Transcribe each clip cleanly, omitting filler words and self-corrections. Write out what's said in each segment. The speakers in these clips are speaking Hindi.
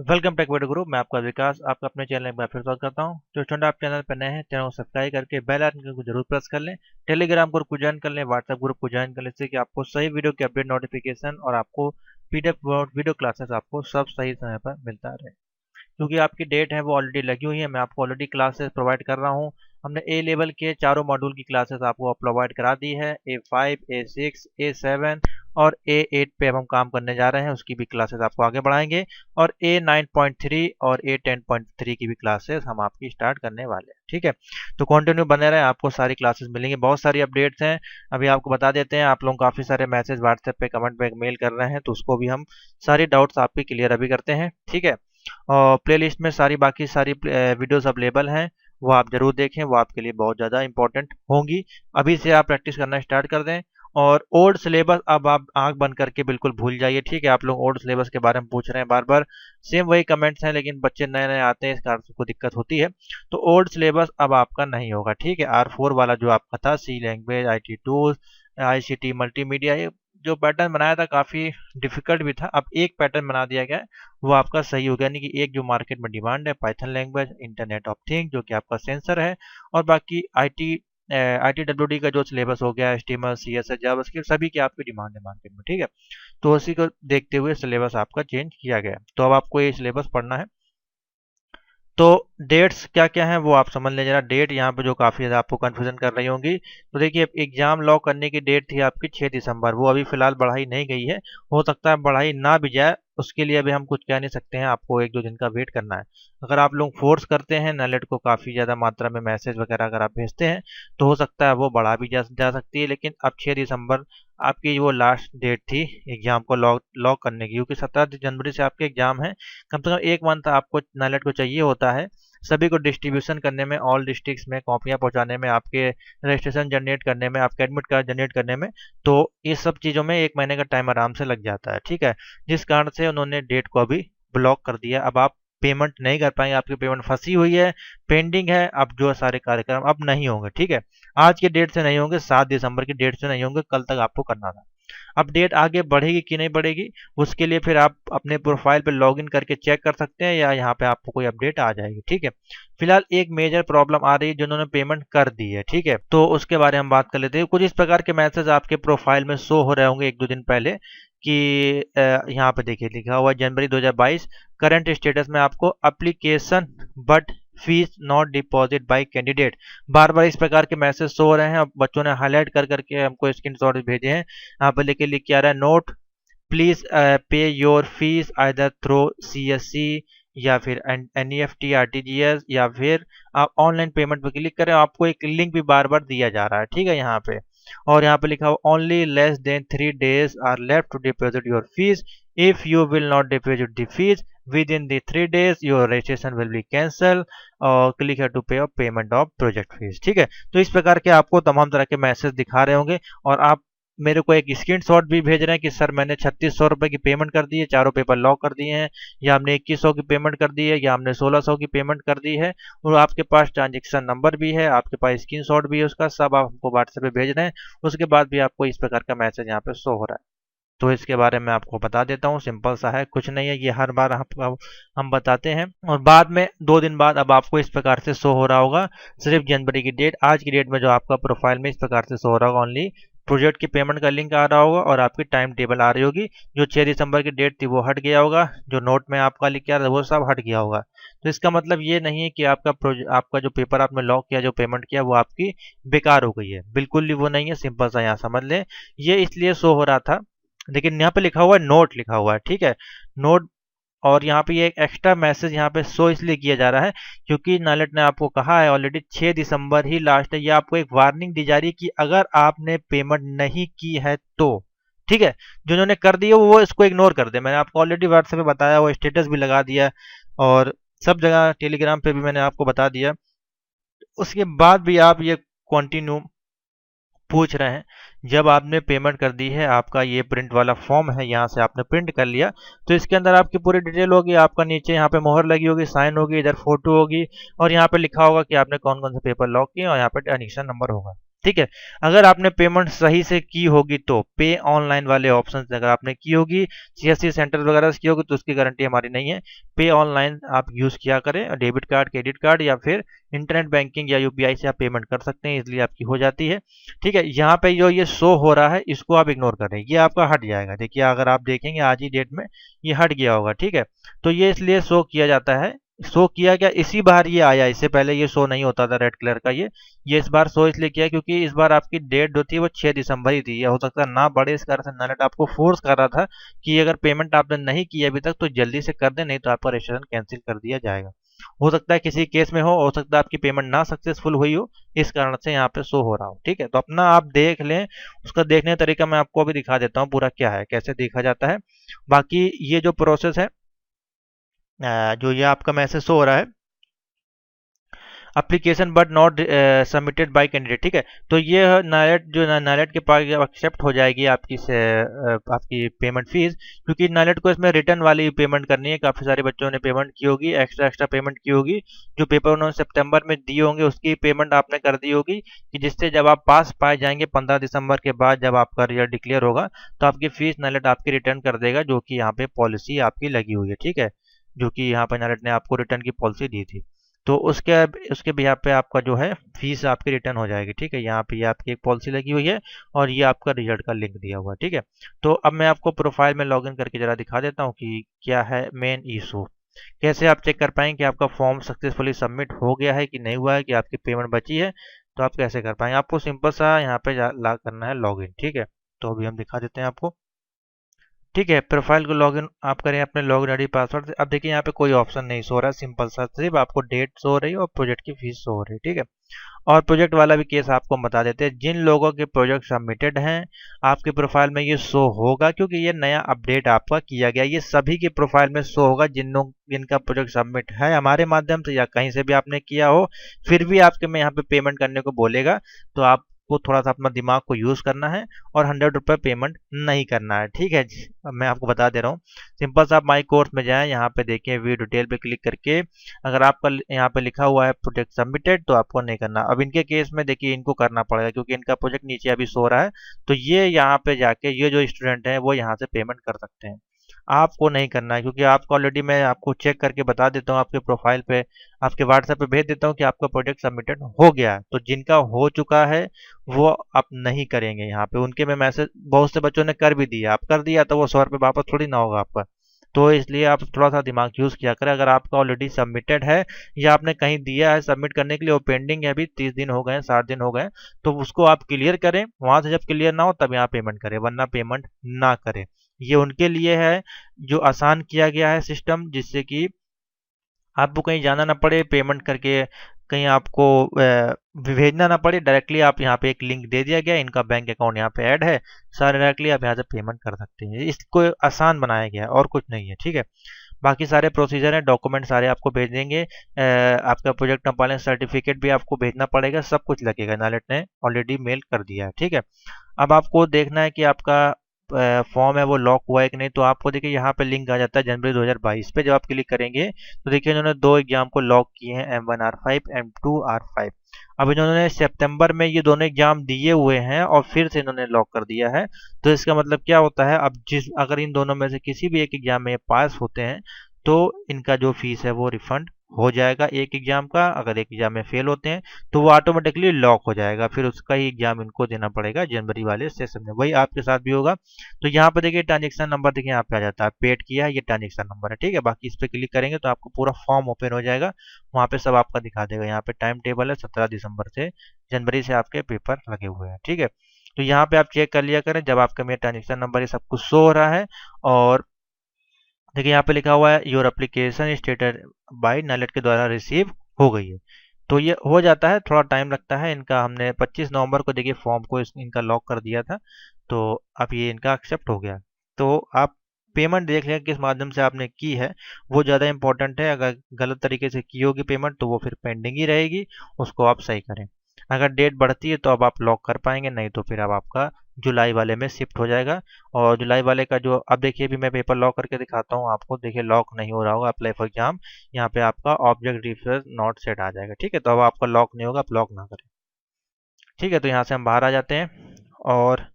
Welcome take video group. मैं आपका विकास आपका अपने चैनल में एक बार फिर स्वागत करता हूं। जो स्टूडेंट आप चैनल पर नए हैं, चैनल को सब्सक्राइब करके बेल आइकन को जरूर प्रेस कर लें। टेलीग्राम ग्रुप को ज्वाइन कर लें, व्हाट्सएप ग्रुप को ज्वाइन कर लें, जिससे कि आपको सही वीडियो की अपडेट नोटिफिकेशन और आपको पीडीएफ वीडियो क्लासेस आपको सब सही समय पर मिलता रहे। क्योंकि आपकी डेट है वो ऑलरेडी लगी हुई है, मैं आपको ऑलरेडी क्लासेस प्रोवाइड कर रहा हूँ। हमने ए लेवल के चारों मॉड्यूल की क्लासेस आपको प्रोवाइड करा दी है। A5, A6, A7 और A8 पे अब हम काम करने जा रहे हैं, उसकी भी क्लासेस आपको आगे बढ़ाएंगे। और A9.3 और A10.3 की भी क्लासेस हम आपकी स्टार्ट करने वाले हैं। ठीक है, तो कंटिन्यू बने रहे, आपको सारी क्लासेस मिलेंगी। बहुत सारी अपडेट्स हैं, अभी आपको बता देते हैं। आप लोग काफ़ी सारे मैसेज व्हाट्सएप पे कमेंट पे मेल कर रहे हैं, तो उसको भी हम सारी डाउट्स आपकी क्लियर अभी करते हैं। ठीक है, और प्लेलिस्ट में बाकी सारी वीडियोस अवेलेबल हैं, वो आप जरूर देखें, वो आपके लिए बहुत ज़्यादा इंपॉर्टेंट होंगी। अभी से आप प्रैक्टिस करना स्टार्ट कर दें। और ओल्ड सिलेबस अब आप आंख बंद करके बिल्कुल भूल जाइए। ठीक है, आप लोग ओल्ड सिलेबस के बारे में पूछ रहे हैं बार बार, सेम वही कमेंट्स हैं, लेकिन बच्चे नए नए आते हैं, इस कारण से को दिक्कत होती है। तो ओल्ड सिलेबस अब आपका नहीं होगा। ठीक है, R4 वाला जो आपका था, C language, IT tools, ICT multimedia, ये जो पैटर्न बनाया था काफ़ी डिफिकल्ट भी था। अब एक पैटर्न बना दिया गया है, वो आपका सही हो गया। यानी कि एक जो मार्केट में डिमांड है, Python language, internet of thing जो कि आपका सेंसर है, और बाकी ITWD का जो सिलेबस हो गया, HTML, CSS, जावास्क्रिप्ट, सभी की आपकी डिमांड है मार्केट में। ठीक है, तो उसी को देखते हुए सिलेबस आपका चेंज किया गया। तो अब आपको ये सिलेबस पढ़ना है। तो डेट्स क्या क्या हैं वो आप समझ लें जरा। डेट यहाँ पे जो काफ़ी ज़्यादा आपको कन्फ्यूजन कर रही होंगी, तो देखिए एग्जाम लॉक करने की डेट थी आपकी 6 दिसंबर, वो अभी फिलहाल बढ़ाई नहीं गई है। हो सकता है बढ़ाई ना भी जाए, उसके लिए अभी हम कुछ कह नहीं सकते हैं, आपको एक दो दिन का वेट करना है। अगर आप लोग फोर्स करते हैं, नलेट को काफ़ी ज़्यादा मात्रा में मैसेज वगैरह अगर आप भेजते हैं, तो हो सकता है वो बढ़ा भी जा सकती है। लेकिन अब 6 दिसंबर आपकी वो लास्ट डेट थी एग्जाम को लॉक करने की, क्योंकि 17 जनवरी से आपके एग्जाम है। कम से कम एक मंथ आपको नाइलेट को चाहिए होता है सभी को डिस्ट्रीब्यूशन करने में, ऑल डिस्ट्रिक्ट्स में कॉपियां पहुंचाने में, आपके रजिस्ट्रेशन जनरेट करने में, आपके एडमिट कार्ड जनरेट करने में। तो ये सब चीज़ों में एक महीने का टाइम आराम से लग जाता है। ठीक है, जिस कारण से उन्होंने डेट को अभी ब्लॉक कर दिया। अब आप पेमेंट नहीं कर पाएंगे, आपकी पेमेंट फंसी हुई है, पेंडिंग है। अब जो सारे कार्यक्रम अब नहीं होंगे। ठीक है, आज के डेट से नहीं होंगे, 7 दिसंबर की डेट से नहीं होंगे, कल तक आपको करना था। अब डेट आगे बढ़ेगी कि नहीं बढ़ेगी, उसके लिए फिर आप अपने प्रोफाइल पे लॉगिन करके चेक कर सकते हैं, या यहाँ पे आपको कोई अपडेट आ जाएगी। ठीक है, फिलहाल एक मेजर प्रॉब्लम आ रही है, जिन्होंने पेमेंट कर दी है। ठीक है, तो उसके बारे में हम बात कर लेते हैं। कुछ इस प्रकार के मैसेज आपके प्रोफाइल में शो हो रहे होंगे एक दो दिन पहले कि यहाँ पे देखिए लिखा हुआ जनवरी 2022 करंट स्टेटस में आपको application but fees not deposit by candidate. बार बार इस प्रकार के मैसेज शो हो रहे हैं। अब बच्चों ने हाईलाइट कर करके हमको स्क्रीनशॉट भेजे हैं। यहाँ पर लिख के आ रहा है, note please pay your fees either through CSC या फिर NEFT, RTGS, या फिर आप ऑनलाइन पेमेंट पर क्लिक करें। आपको एक लिंक भी बार बार दिया जा रहा है। ठीक है, यहाँ पे और यहाँ पे लिखा हुआ only less than 3 days are left to deposit your fees. If you will not deposit the fees within the 3 days your registration will be cancel और click to pay of payment of project fees. ठीक है, तो इस प्रकार के आपको तमाम तरह के मैसेज दिखा रहे होंगे, और आप मेरे को एक स्क्रीनशॉट भी भेज रहे हैं कि सर मैंने 3600 रुपये की पेमेंट कर दी है, चारों पेपर लॉक कर दिए हैं, या हमने 2100 की पेमेंट कर दी है, या हमने 1600 की पेमेंट कर दी है, और आपके पास ट्रांजेक्शन नंबर भी है, आपके पास स्क्रीनशॉट भी है उसका, सब आप हमको व्हाट्सएप पे भेज रहे हैं। उसके बाद भी आपको इस प्रकार का मैसेज यहाँ पे शो हो रहा है। तो इसके बारे में आपको बता देता हूँ, सिंपल सा है, कुछ नहीं है, ये हर बार आपको हम बताते हैं। और बाद में 2 दिन बाद अब आपको इस प्रकार से शो हो रहा होगा सिर्फ जनवरी की डेट। आज की डेट में जो आपका प्रोफाइल में इस प्रकार से शो हो रहा होगा, ओनली प्रोजेक्ट की पेमेंट का लिंक आ रहा होगा, और आपकी टाइम टेबल आ रही होगी। जो 6 दिसंबर की डेट थी वो हट गया होगा, जो नोट में आपका लिख के आ रहा है वो सब हट गया होगा। तो इसका मतलब ये नहीं है कि आपका जो पेपर आपने लॉक किया, जो पेमेंट किया, वो आपकी बेकार हो गई है, बिल्कुल भी वो नहीं है। सिंपल सा यहाँ समझ लें, ये इसलिए शो हो रहा था, लेकिन यहाँ पे लिखा हुआ है नोट लिखा हुआ है। ठीक है, नोट। और यहाँ पे ये एक एक्स्ट्रा मैसेज यहाँ पे शो इसलिए किया जा रहा है क्योंकि नालेट ने आपको कहा है ऑलरेडी 6 दिसंबर ही लास्ट है। ये आपको एक वार्निंग दी जा रही है कि अगर आपने पेमेंट नहीं की है तो, ठीक है, जिन्होंने कर दी है वो इसको इग्नोर कर दे। मैंने आपको ऑलरेडी व्हाट्सएप पे बताया, वो स्टेटस भी लगा दिया, और सब जगह टेलीग्राम पे भी मैंने आपको बता दिया। उसके बाद भी आप ये कंटिन्यू पूछ रहे हैं। जब आपने पेमेंट कर दी है, आपका ये प्रिंट वाला फॉर्म है, यहाँ से आपने प्रिंट कर लिया, तो इसके अंदर आपकी पूरी डिटेल होगी। आपका नीचे यहाँ पे मोहर लगी होगी, साइन होगी, इधर फोटो होगी, और यहाँ पे लिखा होगा कि आपने कौन कौन से पेपर लॉक किए, और यहाँ पे ट्रांजेक्शन नंबर होगा। ठीक है। अगर आपने पेमेंट सही से की होगी तो पे ऑनलाइन वाले ऑप्शन से अगर आपने की होगी, सीएससी सेंटर वगैरह से की होगी, तो उसकी गारंटी हमारी नहीं है। पे ऑनलाइन आप यूज किया करें, डेबिट कार्ड, क्रेडिट कार्ड या फिर इंटरनेट बैंकिंग या यूपीआई से आप पेमेंट कर सकते हैं, इसलिए आपकी हो जाती है। ठीक है, यहाँ पे जो ये शो हो रहा है इसको आप इग्नोर करें, ये आपका हट जाएगा। देखिए अगर आप देखेंगे आज ही डेट में ये हट गया होगा। ठीक है, तो ये इसलिए शो किया जाता है, शो किया गया इसी बार ये आया, इससे पहले ये शो नहीं होता था रेड कलर का। ये इस बार शो इसलिए किया क्योंकि इस बार आपकी डेट जो थी वो 6 दिसंबर ही थी। ये हो सकता है ना बढ़े, इस कारण से नालेट आपको फोर्स कर रहा था कि अगर पेमेंट आपने नहीं की अभी तक तो जल्दी से कर दें, नहीं तो आपका रजिस्ट्रेशन कैंसिल कर दिया जाएगा। हो सकता है किसी केस में हो सकता है आपकी पेमेंट ना सक्सेसफुल हुई हो, इस कारण से यहाँ पे शो हो रहा हो। ठीक है, तो अपना आप देख लें, उसका देखने का तरीका मैं आपको अभी दिखा देता हूँ पूरा क्या है, कैसे देखा जाता है। बाकी ये जो प्रोसेस है, जो ये आपका मैसेज शो हो रहा है, application but not submitted by candidate. ठीक है, तो ये नालेट जो नालेट के पास एक्सेप्ट हो जाएगी आपकी आपकी पेमेंट फीस, क्योंकि नालेट को इसमें रिटर्न वाली पेमेंट करनी है। काफ़ी सारे बच्चों ने पेमेंट की होगी, एक्स्ट्रा एक्स्ट्रा पेमेंट की होगी, जो पेपर उन्होंने सितंबर में दिए होंगे उसकी पेमेंट आपने कर दी होगी, कि जिससे जब आप पास पाए जाएंगे 15 दिसंबर के बाद जब आपका रिजल्ट डिक्लेयर होगा तो आपकी फीस नालेट आपकी रिटर्न कर देगा, जो कि यहाँ पे पॉलिसी आपकी लगी हुई है। ठीक है, जो कि यहाँ पे नालेट ने आपको रिटर्न की पॉलिसी दी थी, तो उसके उसके बिहाफ पे आपका जो है फीस आपकी रिटर्न हो जाएगी। ठीक है, यहाँ पे ये आपकी एक पॉलिसी लगी हुई है और ये आपका रिजल्ट का लिंक दिया हुआ है। ठीक है, तो अब मैं आपको प्रोफाइल में लॉगिन करके जरा दिखा देता हूँ कि क्या है मेन इशू, कैसे आप चेक कर पाएंगे कि आपका फॉर्म सक्सेसफुली सबमिट हो गया है कि नहीं हुआ है, कि आपकी पेमेंट बची है। तो आप कैसे कर पाएंगे, आपको सिंपल सा यहाँ पे करना है लॉगिन। ठीक है, तो अभी हम दिखा देते हैं आपको। ठीक है, प्रोफाइल को लॉगिन आप करें अपने लॉगिन आईडी पासवर्ड से। अब देखिए यहाँ पे कोई ऑप्शन नहीं शो रहा है, सिंपल सा सिर्फ आपको डेट शो हो रही है और प्रोजेक्ट की फीस शो हो रही है। ठीक है, और प्रोजेक्ट वाला भी केस आपको बता देते हैं, जिन लोगों के प्रोजेक्ट सबमिटेड हैं आपके प्रोफाइल में ये शो होगा, क्योंकि ये नया अपडेट आपका किया गया। ये सभी के प्रोफाइल में शो होगा जिनका प्रोजेक्ट सबमिट है हमारे माध्यम से या कहीं से भी आपने किया हो, फिर भी आपके में यहाँ पे पेमेंट करने को बोलेगा, तो आपको थोड़ा सा अपना दिमाग को यूज करना है और 100 रुपये पेमेंट नहीं करना है। ठीक है, मैं आपको बता दे रहा हूँ, सिंपल सा आप माई कोर्स में जाएं, यहाँ पे देखिए व्यू डिटेल पे क्लिक करके अगर आपका यहाँ पे लिखा हुआ है प्रोजेक्ट सबमिटेड तो आपको नहीं करना। अब इनके केस में देखिए इनको करना पड़ेगा क्योंकि इनका प्रोजेक्ट नीचे अभी सो रहा है, तो ये यहाँ पे जाके ये जो स्टूडेंट हैं वो यहाँ से पेमेंट कर सकते हैं, आपको नहीं करना है। क्योंकि आपको ऑलरेडी मैं आपको चेक करके बता देता हूँ, आपके प्रोफाइल पे आपके व्हाट्सएप पे भेज देता हूँ कि आपका प्रोजेक्ट सबमिटेड हो गया है। तो जिनका हो चुका है वो आप नहीं करेंगे, यहाँ पे उनके में मैसेज बहुत से बच्चों ने कर भी दिया, आप कर दिया तो वो 100 रुपये वापस थोड़ी ना होगा आपका। तो इसलिए आप थोड़ा सा दिमाग यूज किया करें, अगर आपका ऑलरेडी सबमिटेड है या आपने कहीं दिया है सबमिट करने के लिए, वो पेंडिंग है, अभी 30 दिन हो गए, 60 दिन हो गए, तो उसको आप क्लियर करें। वहां से जब क्लियर ना हो तब यहाँ पेमेंट करें, वरना पेमेंट ना करें। ये उनके लिए है जो आसान किया गया है सिस्टम, जिससे कि आपको कहीं जाना ना पड़े पेमेंट करके, कहीं आपको भेजना ना पड़े, डायरेक्टली आप यहाँ पे एक लिंक दे दिया गया, इनका बैंक अकाउंट यहाँ पे ऐड है, सारे डायरेक्टली आप यहाँ से पेमेंट कर सकते हैं। इसको आसान बनाया गया है और कुछ नहीं है। ठीक है, बाकी सारे प्रोसीजर हैं, डॉक्यूमेंट सारे आपको भेज देंगे, आपका प्रोजेक्ट कंप्लायंस सर्टिफिकेट भी आपको भेजना पड़ेगा, सब कुछ लगेगा, नालेट ने ऑलरेडी मेल कर दिया है। ठीक है, अब आपको देखना है कि आपका फॉर्म है वो लॉक हुआ है कि नहीं। तो आपको देखिए यहाँ पे लिंक आ जाता है जनवरी 2022 पे, जब आप क्लिक करेंगे तो देखिए इन्होंने 2 एग्जाम को लॉक किए हैं, M1R5 M2R5। अब इन्होंने सितंबर में ये दोनों एग्जाम दिए हुए हैं और फिर से इन्होंने लॉक कर दिया है। तो इसका मतलब क्या होता है, अब अगर इन दोनों में से किसी भी एक एग्जाम में पास होते हैं तो इनका जो फीस है वो रिफंड हो जाएगा एक एग्जाम का। अगर एक एग्जाम में फेल होते हैं तो वो ऑटोमेटिकली लॉक हो जाएगा, फिर उसका ही एग्जाम इनको देना पड़ेगा जनवरी वाले सेशन में। वही आपके साथ भी होगा। तो यहाँ पे देखिए ट्रांजेक्शन नंबर देखिए यहाँ पे आ जाता है, पेड किया है, ये ट्रांजेक्शन नंबर है। ठीक है, बाकी इस पर क्लिक करेंगे तो आपको पूरा फॉर्म ओपन हो जाएगा, वहाँ पे सब आपका दिखा देगा। यहाँ पे टाइम टेबल है, 17 दिसंबर से जनवरी से आपके पेपर लगे हुए हैं। ठीक है, तो यहाँ पे आप चेक कर लिया करें, जब आपका मेरा ट्रांजेक्शन नंबर ये सब कुछ शो हो रहा है और देखिए यहाँ पे लिखा हुआ है योर एप्लीकेशन स्टेटस बाय नालेट के द्वारा रिसीव हो गई है, तो ये हो जाता है, थोड़ा टाइम लगता है इनका। हमने 25 नवंबर को देखिए फॉर्म को इनका लॉक कर दिया था, तो अब ये इनका एक्सेप्ट हो गया। तो आप पेमेंट देख लें किस माध्यम से आपने की है, वो ज़्यादा इंपॉर्टेंट है। अगर गलत तरीके से की होगी पेमेंट तो वो फिर पेंडिंग ही रहेगी, उसको आप सही करें। अगर डेट बढ़ती है तो अब आप लॉक कर पाएंगे, नहीं तो फिर अब आपका जुलाई वाले में शिफ्ट हो जाएगा। और जुलाई वाले का जो अब देखिए भी मैं पेपर लॉक करके दिखाता हूँ आपको, देखिए लॉक नहीं हो रहा होगा अप्लाई फॉर एग्जाम, यहाँ पे आपका ऑब्जेक्ट रिफर नॉट सेट आ जाएगा। ठीक है, तो अब आपका लॉक नहीं होगा, आप लॉक ना करें। ठीक है, तो यहाँ से हम बाहर आ जाते हैं और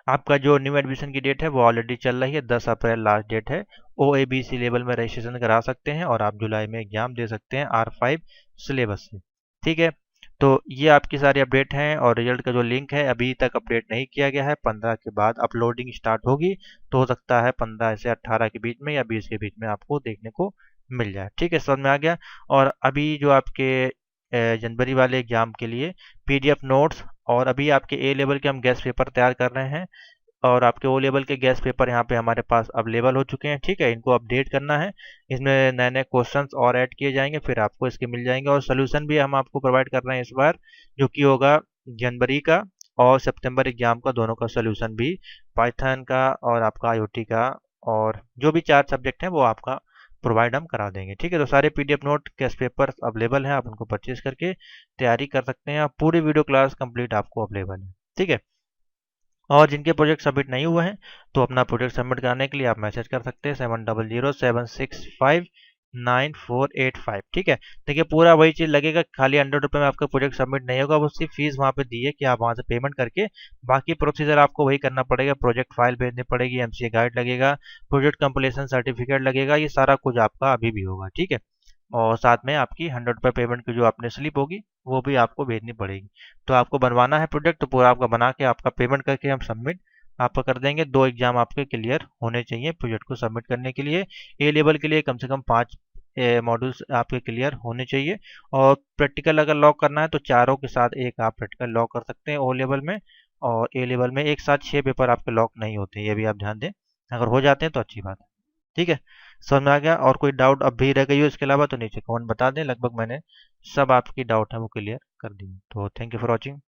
आपका जो न्यू एडमिशन की डेट है वो ऑलरेडी चल रही है, 10 अप्रैल लास्ट डेट है। OABC लेवल में रजिस्ट्रेशन करा सकते हैं और आप जुलाई में एग्जाम दे सकते हैं R5 सिलेबस से। ठीक है, तो ये आपकी सारी अपडेट हैं और रिजल्ट का जो लिंक है अभी तक अपडेट नहीं किया गया है। 15 के बाद अपलोडिंग स्टार्ट होगी, तो हो सकता है 15 से 18 के बीच में या 20 के बीच में आपको देखने को मिल जाए। ठीक है, समझ में आ गया। और अभी जो आपके जनवरी वाले एग्जाम के लिए PDF नोट्स और अभी आपके A लेवल के हम गेस्ट पेपर तैयार कर रहे हैं और आपके O लेवल के गेस्ट पेपर यहाँ पे हमारे पास अवेलेबल हो चुके हैं। ठीक है, इनको अपडेट करना है, इसमें नए नए क्वेश्चंस और ऐड किए जाएंगे, फिर आपको इसके मिल जाएंगे। और सोल्यूशन भी हम आपको प्रोवाइड कर रहे हैं इस बार, जो कि होगा जनवरी का और सितंबर एग्जाम का, दोनों का सोल्यूशन भी, पाइथन का और आपका IoT का, और जो भी 4 सब्जेक्ट हैं वो आपका प्रोवाइड हम करा देंगे। ठीक है, तो सारे PDF note guest paper available हैं, आप उनको परचेज करके तैयारी कर सकते हैं। पूरी वीडियो क्लास कंप्लीट आपको अवेलेबल है। ठीक है, और जिनके प्रोजेक्ट सबमिट नहीं हुए हैं तो अपना प्रोजेक्ट सबमिट कराने के लिए आप मैसेज कर सकते हैं 7007659485। ठीक है, देखिए पूरा वही चीज़ लगेगा, खाली 100 रुपये में आपका प्रोजेक्ट सबमिट नहीं होगा, वो सिर्फ फीस वहाँ पे दी है कि आप वहाँ से पेमेंट करके बाकी प्रोसीजर आपको वही करना पड़ेगा। प्रोजेक्ट फाइल भेजनी पड़ेगी, MCA गाइड लगेगा, प्रोजेक्ट कंप्लीशन सर्टिफिकेट लगेगा, ये सारा कुछ आपका अभी भी होगा। ठीक है, और साथ में आपकी 100 रुपये पेमेंट की जो आपने स्लिप होगी वो भी आपको भेजनी पड़ेगी। तो आपको बनवाना है प्रोजेक्ट, तो पूरा आपका बना के आपका पेमेंट करके हम सबमिट आपका कर देंगे। 2 एग्जाम आपके क्लियर होने चाहिए प्रोजेक्ट को सबमिट करने के लिए। A लेवल के लिए कम से कम 5 मॉड्यूल्स आपके क्लियर होने चाहिए, और प्रैक्टिकल अगर लॉक करना है तो चारों के साथ एक आप प्रैक्टिकल लॉक कर सकते हैं O लेवल में। और A लेवल में एक साथ 6 पेपर आपके लॉक नहीं होते, ये भी आप ध्यान दें। अगर हो जाते हैं तो अच्छी बात है। ठीक है, समझ में आ गया। और कोई डाउट अब भी रह गई हो इसके अलावा तो नीचे कमेंट बता दें, लगभग मैंने सब आपकी डाउट है वो क्लियर कर दी। तो थैंक यू फॉर वॉचिंग।